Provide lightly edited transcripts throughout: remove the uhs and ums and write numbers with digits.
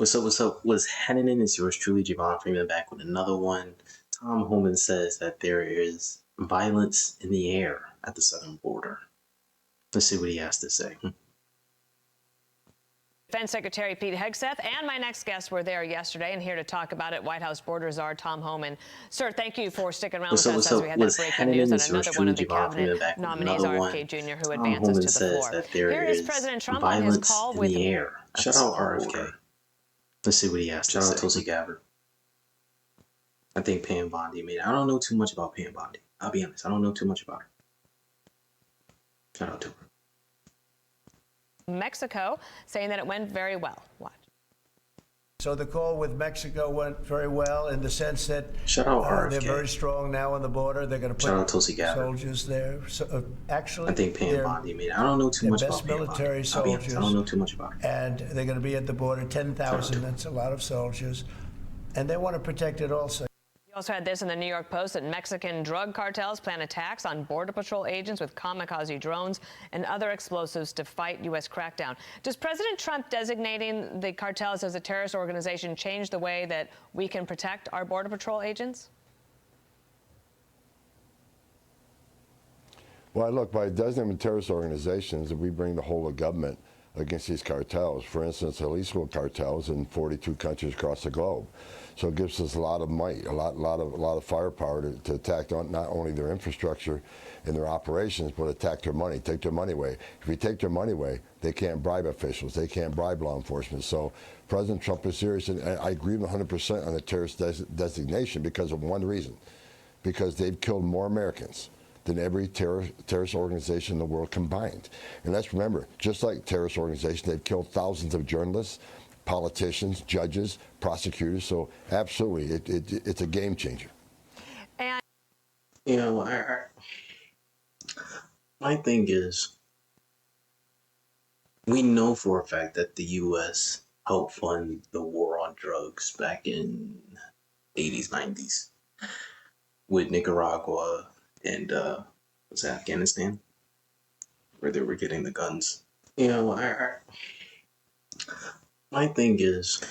What's up? What's up? What's happening? It's yours truly, Javon Freeman, back with another one. Tom Homan says that there is violence in the air at the southern border. Let's see what he has to say. Defense Secretary Pete Hegseth and my next guest were there yesterday, and here to talk about it, White House border czar Tom Homan. Sir, thank you for sticking around with us as we had that breaking news on another one of the cabinet nominees, RFK Jr., who advances to the floor. Here is President Trump on his call with the air. Shout out RFK. Let's see what he has to say. Shout out Tulsi Gabbard. I think Pam Bondi made it. I don't know too much about Pam Bondi. I'll be honest. I don't know too much about her. Shout out to her. Mexico, saying that it went very well. Watch. So the call with Mexico went very well in the sense that Shout out RFK. They're very strong now on the border. They're going to Shout out put Tulsi Gabbard. soldiers there. So, actually, I think Pam Bondi made it. I don't know too much about Pam Bondi. Military soldiers. I don't know too much about her. And they're going to be at the border, 10,000. That's a lot of soldiers. And they want to protect it also. You also had this in the New York Post that Mexican drug cartels plan attacks on Border Patrol agents with kamikaze drones and other explosives to fight U.S. crackdown. Does President Trump designating the cartels as a terrorist organization change the way that we can protect our Border Patrol agents? Well, look, by designating terrorist organizations, if we bring the whole of government against these cartels, for instance, illegal cartels in 42 countries across the globe. So it gives us a lot of might, a lot of firepower to attack not only their infrastructure and their operations, but attack their money, take their money away. If we take their money away, they can't bribe officials, they can't bribe law enforcement. So President Trump is serious, and I agree with 100% on the terrorist designation because of one reason, because they've killed more Americans than every terrorist organization in the world combined. And let's remember, just like terrorist organizations, they've killed thousands of journalists, politicians, judges, prosecutors. So absolutely, it's a game changer. And you know, my thing is, we know for a fact that the U.S. helped fund the war on drugs back in 80s, 90s with Nicaragua and was it Afghanistan, where they were getting the guns. You know, my thing is,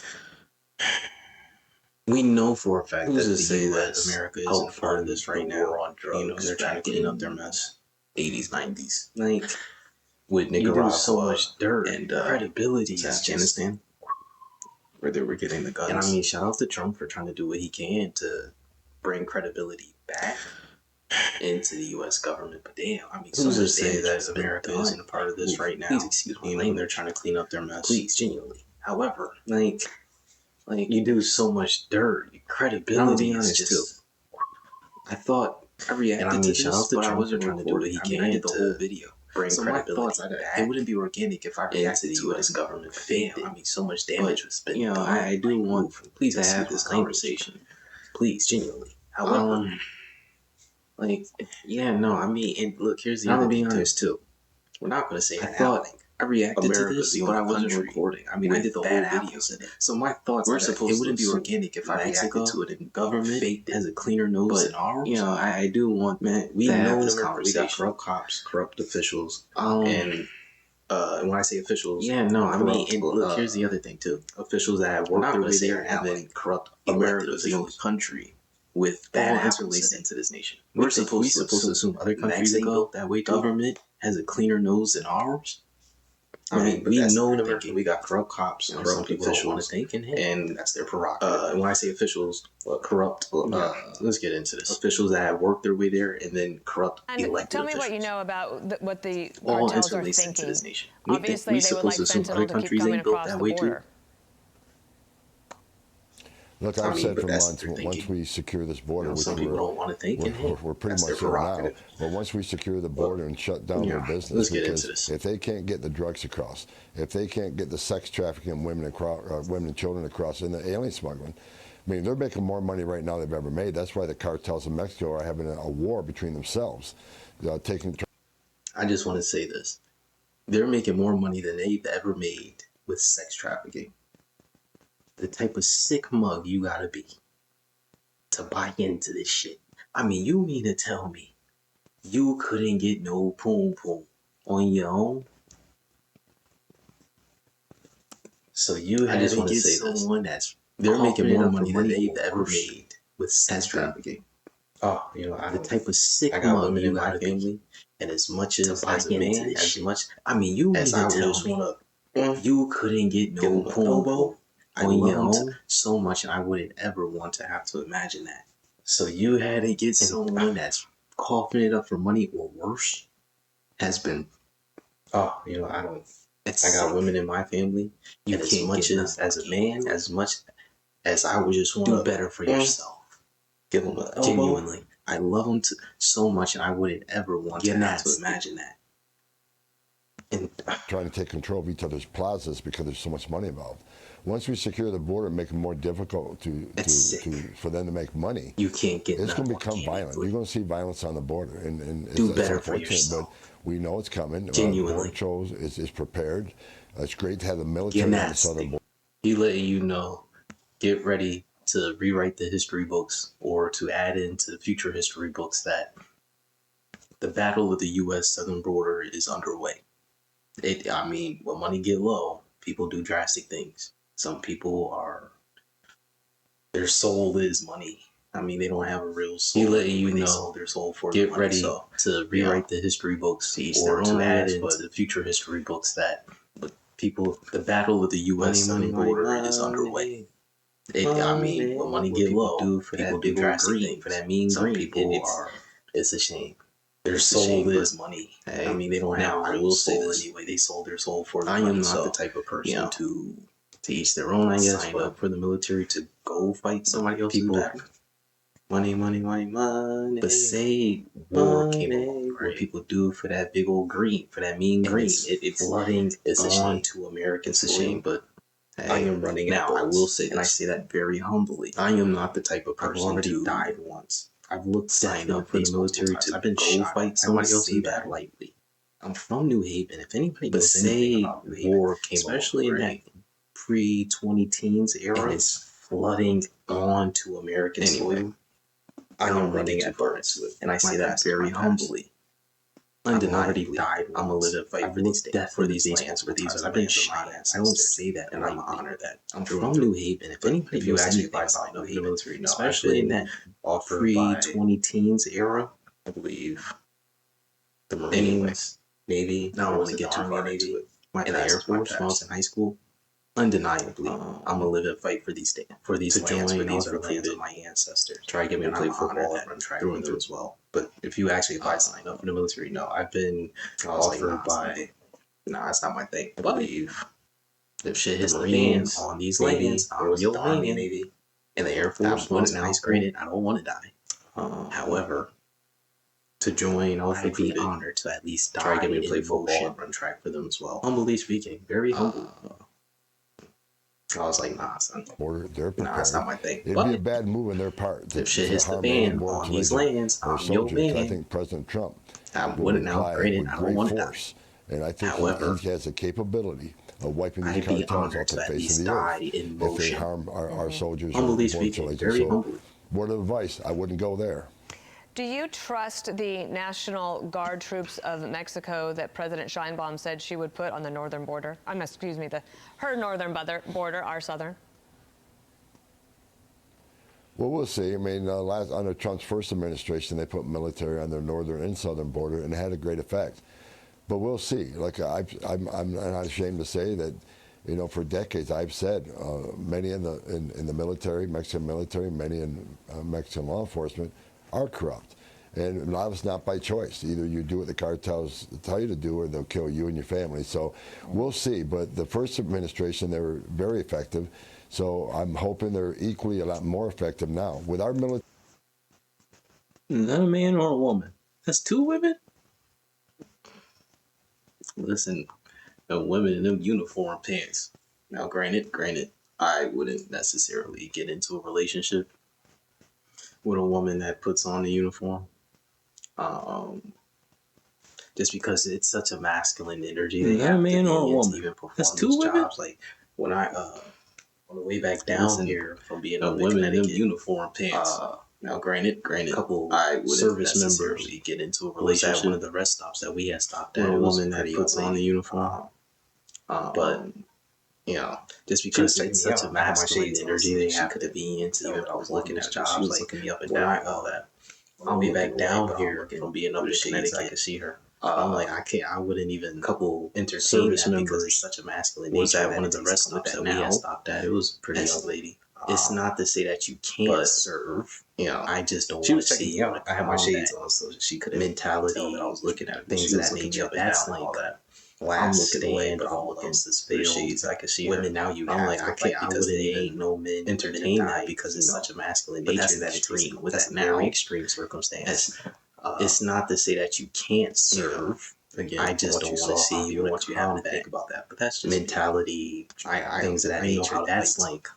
we know for a fact that the U.S. America is in part of this right now. On drugs, you know, they're trying to clean up their mess. 80s, 90s, like with Nicaragua, you do so much dirt and credibility. Afghanistan, where they were getting the guns. And I mean, shout out to Trump for trying to do what he can to bring credibility back into the U.S. government. But damn, I mean, who's to say that America isn't a part of this right now? Please excuse me. You know, they're trying to clean up their mess. Please, genuinely. However, like you do so much dirt, your credibility is just. I thought I reacted to this, but I wasn't trying to do what he can. I did the whole video. Bring credibility back. It wouldn't be organic if I reacted to the U.S. government. Damn, I mean, so much damage was been done. I do want please to have this conversation. Please, genuinely. However, yeah, no, I mean, and look, here's the other thing too. We're not going to say that happening. I reacted to this, but I wasn't recording. I mean, I did the whole video. So my thoughts were supposed to. It wouldn't be organic if I reacted to it. And government has a cleaner nose than ours. You know, I do want, man. We know this conversation. We got corrupt cops, corrupt officials, and when I say officials, yeah, no, I mean, and look, here's the other thing too. Officials that have worked their way there and then corrupt America is the only country with bad interlaced into this nation. We're supposed to assume other countries that go that way. Government has a cleaner nose than ours. I mean, we know in America we got corrupt cops, corrupt officials, and that's their prerogative. And when I say officials, corrupt, let's get into this. Officials that have worked their way there and then corrupt elected tell me officials. what you know about what the cartels are thinking. This nation. Obviously, they would like fentanyl to keep coming across the border. Look, I've said for months, once we secure this border, which we're pretty much there now, but once we secure the border and shut down their business, because if they can't get the drugs across, if they can't get the sex trafficking of women and children across, and the alien smuggling, I mean, they're making more money right now than they've ever made. That's why the cartels in Mexico are having a war between themselves, I just want to say this. They're making more money than they've ever made with sex trafficking. The type of sick mug you gotta be to buy into this shit. I mean, you mean to tell me you couldn't get no poom poom on your own? So you had to get someone that's they're making more money than they've ever made with sex trafficking. Oh, the type of sick mug you got to be. And as much as a man, as much, I mean, you as I just want to, you couldn't get no elbow on your own so much, and I wouldn't ever want to have to imagine that. So you had to get someone that's coughing it up for money or worse has been, oh, I don't, I got women in my family. You and can't as much as a man, as much as I would just want to do better for yourself. Give them a genuinely. I love them so much, and I wouldn't ever want to have to imagine that. And trying to take control of each other's plazas because there's so much money involved. Once we secure the border and make it more difficult for them to make money, you can't get. It's going to become violent. You're going to see violence on the border, and do better it's for yourself. But we know it's coming. Genuinely, Border Patrol is prepared. It's great to have the military on the southern border. He letting you know, get ready to rewrite the history books or to add into future history books that the battle of the U.S. southern border is underway. I mean, when money get low, people do drastic things. Some people their soul is money. I mean, they don't have a real soul. He letting you know, sold their soul for get money. Ready to rewrite the history books or to add into future history books that the battle of the U.S. southern border is underway. I mean, when money get low, people do drastic things. For that mean green, people it's a shame. Their soul is money. Hey, I mean, they don't have a real soul anyway. They sold their soul for money. I am not the type of person to each their own, I guess, sign up for the military to go fight somebody else's battle. Money, money, money, money. But say war came along, what people do for that big old green, for that mean green. It's flooding on to Americans. It's a shame, but I am running now. I will say, and I say that very humbly. I am not the type of person. I've already died once. I've looked signed up for the military to I've been go fight somebody else's battle lightly. I'm from New Haven. If anybody knows anything about New Haven, war came especially in that pre-2010s era, and it's flooding onto American soil. I am running at birds, and I say that very humbly. Undeniably, I'm gonna live a fight for these death for these lands, for these. I've been shot at. I don't say that, and I'm honor that. I'm from New Haven. If anybody, if you ask me about New Haven, military, no, especially in that pre-2010s era, I believe the Marines, Navy. I don't want to get too far into it. And the Air Force, when I was in high school. Undeniably, I'm gonna live and fight for these lands, for these lands are lands of my ancestors. Try to get me to play football and run track through and through as well. But if you actually if I sign up for the military, no, I've been offered by. Nah, that's not my thing. I believe if shit hits the fan on these lands, I'm the Army, Navy, and the Air Force. Once now granted, I don't want to die. However, to join, I'd be honored to at least die. Try to get me to play football and run track for them as well. Humbly speaking, very humble. I was like, nah, son. They're prepared. Nah, that's not my thing. It'd be a bad move on their part. If shit hits the fan on these lands, I'm your man. I think President Trump would now granted, I don't want to die. And I think he has the capability of wiping these cartels off the face of the earth if they harm our soldiers. Humbly speaking, very humbly. Word of advice, I wouldn't go there. Do you trust the National Guard troops of Mexico that President Sheinbaum said she would put on the northern border? Her northern border, our southern? Well, we'll see. I mean, under Trump's first administration, they put military on their northern and southern border, and it had a great effect. But we'll see. Like I'm not ashamed to say that, for decades I've said many in the military, Mexican military, many in Mexican law enforcement are corrupt. And a lot of it's not by choice. Either you do what the cartels tell you to do or they'll kill you and your family. So we'll see. But the first administration, they were very effective. So I'm hoping they're equally a lot more effective now. With our military. Is that a man or a woman? That's two women? Listen, the women in them uniform pants. Now, granted, I wouldn't necessarily get into a relationship with a woman that puts on the uniform, just because it's such a masculine energy. They have a man or a woman. Even perform that's two women. Jobs. Like when I on the way back down here from being a woman in uniform pants. Now, granted, couple service members get into a relationship at one of the rest stops that we had stopped at. A woman that puts on the uniform, but just because it's such a masculine energy they have to be into. Even if I was looking at jobs, she was looking me up and down, all that. I'll be back down here from being up in Connecticut. I could see her. I'm like, I can't. I wouldn't even entertain service that because it's such a masculine nature. Was at one of the rest stops that we had stopped at. It was a pretty young lady. It's not to say that you can't serve. I just don't want to see. I had my shades on, so she could mentality tell that I was looking at things of that nature. That's like all that. I'm looking away, but I'm looking at this shades. I could see women now. I'm like, I can't. I wouldn't ain't no men entertain that because it's such a masculine nature that extreme. With that very extreme circumstance. It's not to say that you can't serve. Again, I just don't want to see you. Want you having to think about that, but that's just mentality. Things of that nature. That's like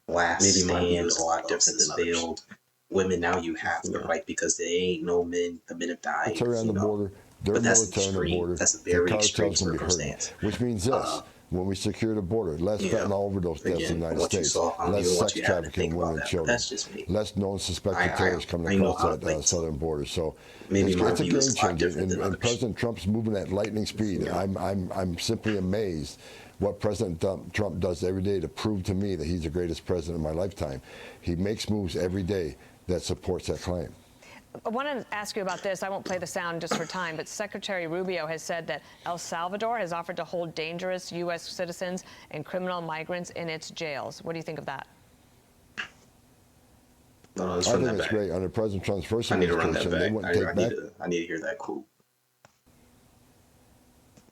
last stand a lot different than failed. Women now you have to fight because there ain't no men. The men have died. Around the border, but that's extreme. That's a very extreme circumstance. Which means this. When we secure the border, less fentanyl overdose deaths in the United States, less sex trafficking women and children, less known suspected terrorists coming across that southern border. So it's a game changer, and President Trump's moving at lightning speed. I'm simply amazed what President Trump does every day to prove to me that he's the greatest president of my lifetime. He makes moves every day that supports that claim. I want to ask you about this. I won't play the sound just for time, but Secretary Rubio has said that El Salvador has offered to hold dangerous U.S. citizens and criminal migrants in its jails. What do you think of that? I think it's great. Under President Trump's first administration, they wouldn't take back. I need to hear that quote.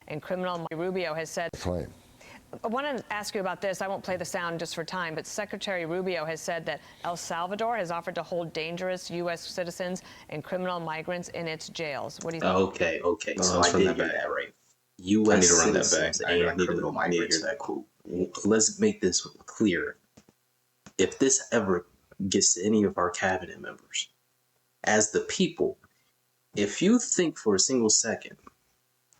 And criminal Rubio has said. Claim. I want to ask you about this. I won't play the sound just for time, but Secretary Rubio has said that El Salvador has offered to hold dangerous U.S. citizens and criminal migrants in its jails. What do you think? Okay. So I did hear that right. U.S. citizens and criminal migrants. Hear that quote. Let's make this clear. If this ever gets to any of our cabinet members, as the people, if you think for a single second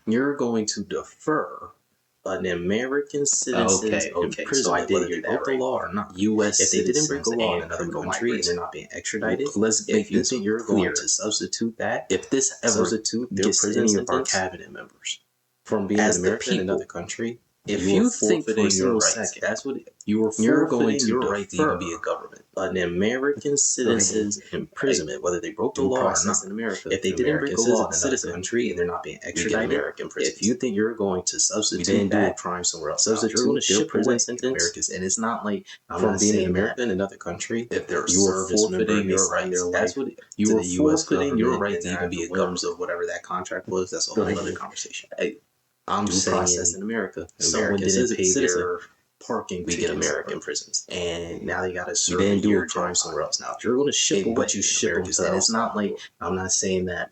you're going to defer an American citizen in prison, so I did hear that right. Law or not. U.S. If they didn't break the law in another country and they're not being extradited, let's make this you're going to substitute that. If this ever gets to any of our cabinet members from being an American in another country, if you think for a single second, that's what you're going to your right to even be a government. An American citizen's imprisonment, whether they broke the law or not in America. If they didn't break the law in another country and they're not being extradited, American prisons. If you think you're going to substitute that crime somewhere else, substitute their prison sentence, and it's not like from being an American in another country. If they're forfeiting your rights, that's what you were forfeiting your right to even be a government of whatever that contract was. That's a whole other conversation. I'm saying process in America. Someone didn't pay their parking. We get American prisons, and now they got to serve a year time somewhere else. Now, if you're going to ship them, but you ship them, and it's not like I'm not saying that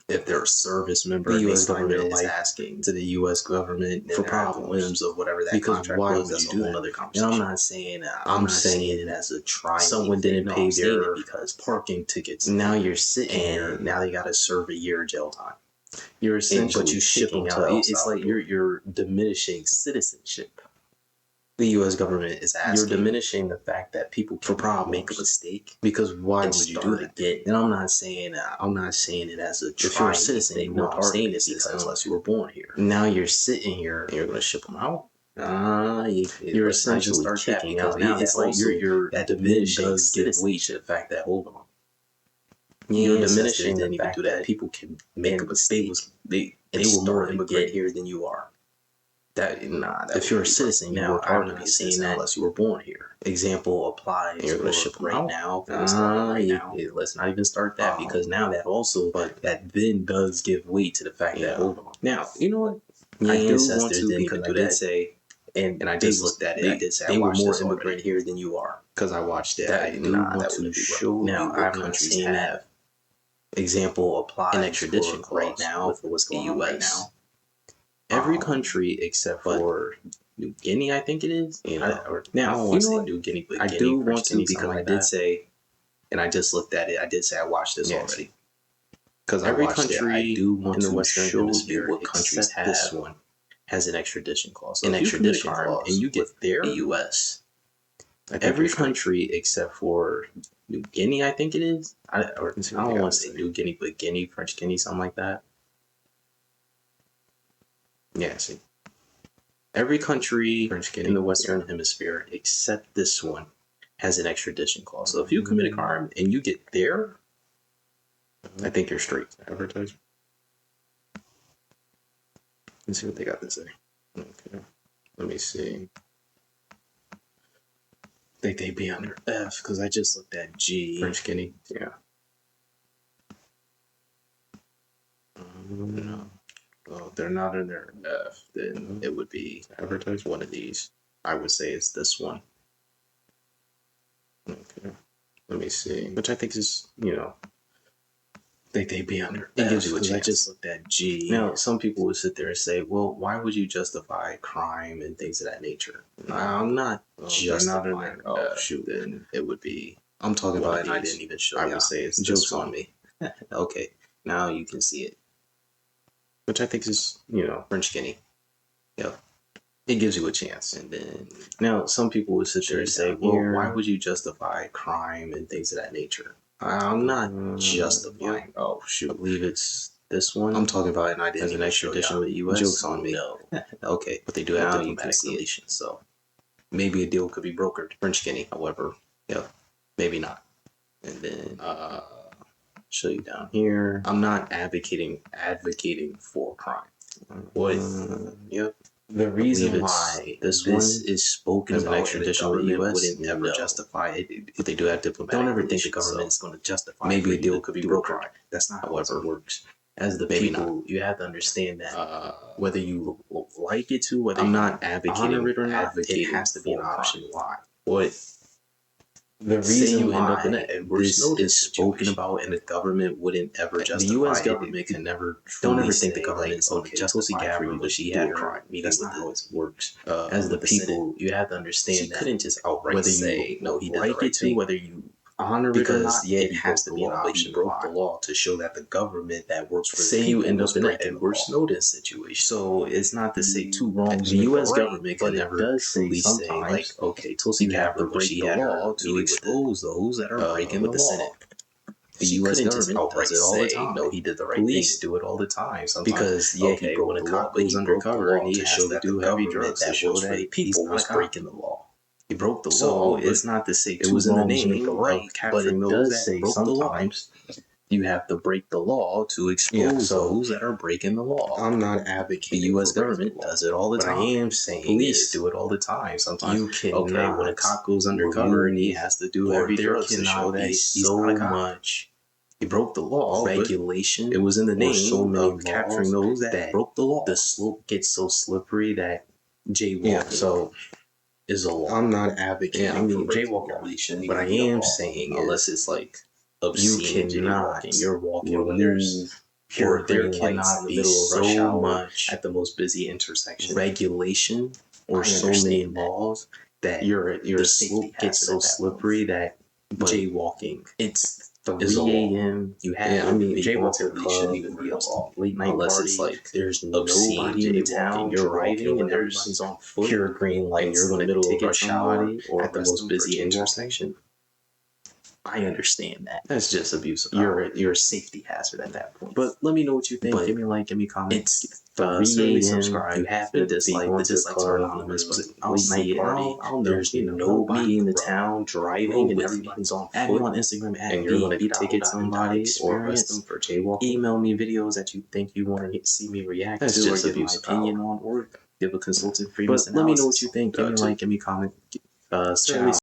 if they're a service member, the U.S. government is asking to the U.S. government for problems of whatever that contract was. That's a whole other conversation. And I'm not saying I'm saying it as a try. Someone didn't pay their because parking tickets. Now you're sitting here. Now they got to serve a year jail time. You're essentially, but you shipping out. It's like you're diminishing citizenship. The U.S. government is asking. You're diminishing the fact that people can make a mistake. Because why would you do that? And I'm not saying it as a if you're a citizen. No, I'm saying it because unless you were born here. Now you're sitting here and you're going to ship them out. You're essentially kicking out. Now it's like you're diminishing citizenship. The fact that hold on. You're diminishing the fact that people can make a mistake. They were more immigrant here than you are. If you're a citizen, now I'm not saying that unless you were born here. Example applies. You're going to ship them right now. Let's not even start that because now that also, but that then does give weight to the fact that hold on. Now you know what? I do want to because I did say, and I just looked at it. I did say they were more immigrant here than you are because I watched it. I do want to show now our countries have. Example applies an extradition right now with what's going on right now. Every country except for New Guinea, I think it is. I don't want to say New Guinea, but I do want to because I did say, and I just looked at it. I did say I watched this already. Because every country I do want in the Western Hemisphere, what countries have this one has an extradition clause. So an extradition clause, and you get there, the U.S. Every country except for New Guinea, I think it is. I don't want to say New Guinea, but Guinea, French Guinea, something like that. Yeah, see. Every country in the Western Hemisphere except this one has an extradition clause. So if you commit a crime and you get there, I think you're straight. Advertising. Let's see what they got to say. Okay. Let me see. I think they'd be under F because I just looked at G. French Guinea. Yeah. No. Well, if they're not under F, then it would be advertise one of these. I would say it's this one. Okay. Let me see. Which I think is, I think they'd be under F because I just looked at G. Now, some people would sit there and say, well, why would you justify crime and things of that nature? I'm not justifying. Shoot, then it would be. I'm talking about, and I didn't even show you. I would say it's jokes on me. Okay, now you can see it. Which I think is, French Guinea. Yep. It gives you a chance. And then, now, some people would sit there and say, well, why would you justify crime and things of that nature? I'm not justifying. Oh, shoot. I believe it's this one. I'm talking about, and I didn't even extradition with the U.S. Jokes on me. No. Okay, but they do have diplomatic relations, so maybe a deal could be brokered. French Guinea, however, maybe not. And then, show you down here. I'm not advocating for crime. What? Yep. The reason why this one is spoken about extradition with the U.S. wouldn't never justify it, but they do have diplomatic. Don't ever think the government is going to justify. Maybe a deal could be brokered. That's not how it works. As the people, you have to understand that whether you like it to, whether I'm not advocating it or not, it has to be an option. Why? What? The reason you end up in an adverse notice is spoken about, and the government wouldn't ever justify. The U.S. government can never. Don't ever think the government is going to justify for you, but she had a crime. That's not how it works. As the people, you have to understand that. She couldn't just outright say no. He did the right thing. Whether you honor it or not, it has to be an option. He broke the law to show that the government that works for the people you end up in an adverse notice situation. So it's not to say two wrongs. The U.S. government can never truly say like, okay, Tulsi Gabbard, but she had the law to expose those that are breaking the law. The U.S. government does it all the time. No, he did the right thing. Police do it all the time. Sometimes because he broke the law, but he broke the law to show that the heavy drugs that shows that people was breaking the law. He broke the law. So it's not to say it was in the name of capturing those that broke the law. You have to break the law to expose those that are breaking the law. I'm not advocating. The U.S. government does it all the time. I am saying police do it all the time. Sometimes you can. When a cop goes undercover and he has to do heavy drugs to show that he's not a cop. He broke the law. Regulation. It was in the name of capturing those that broke the law. The slope gets so slippery that jaywalking is a law. I'm not advocating. I mean, jaywalking, but I am saying unless it's like obscene, you cannot. You're walking when there's pure green lights in the middle of rush hour at the most busy intersection. Regulation or so many laws that the slope gets so slippery that jaywalking. It's 3 a.m. You have jaywalking shouldn't even be a law. Late night unless it's like there's nobody in the town. You're driving and everybody's on foot. Pure green lights. You're going to middle rush hour at the most busy intersection. I understand that. That's just abuse of power. You're a safety hazard at that point. But let me know what you think. Give me a like, give me a comment. It's 3 a.m. Subscribe. You have to dislike. The dislikes are anonymous. But late night party. There's nobody in the town driving and everybody's on foot. Add me on Instagram and you're going to ticket somebody or arrest them for jaywalking. Email me videos that you think you want to see me react to. That's just abuse of opinion on, or give a consultant Freeman. But let me know what you think. Give me a like, give me a comment. Certainly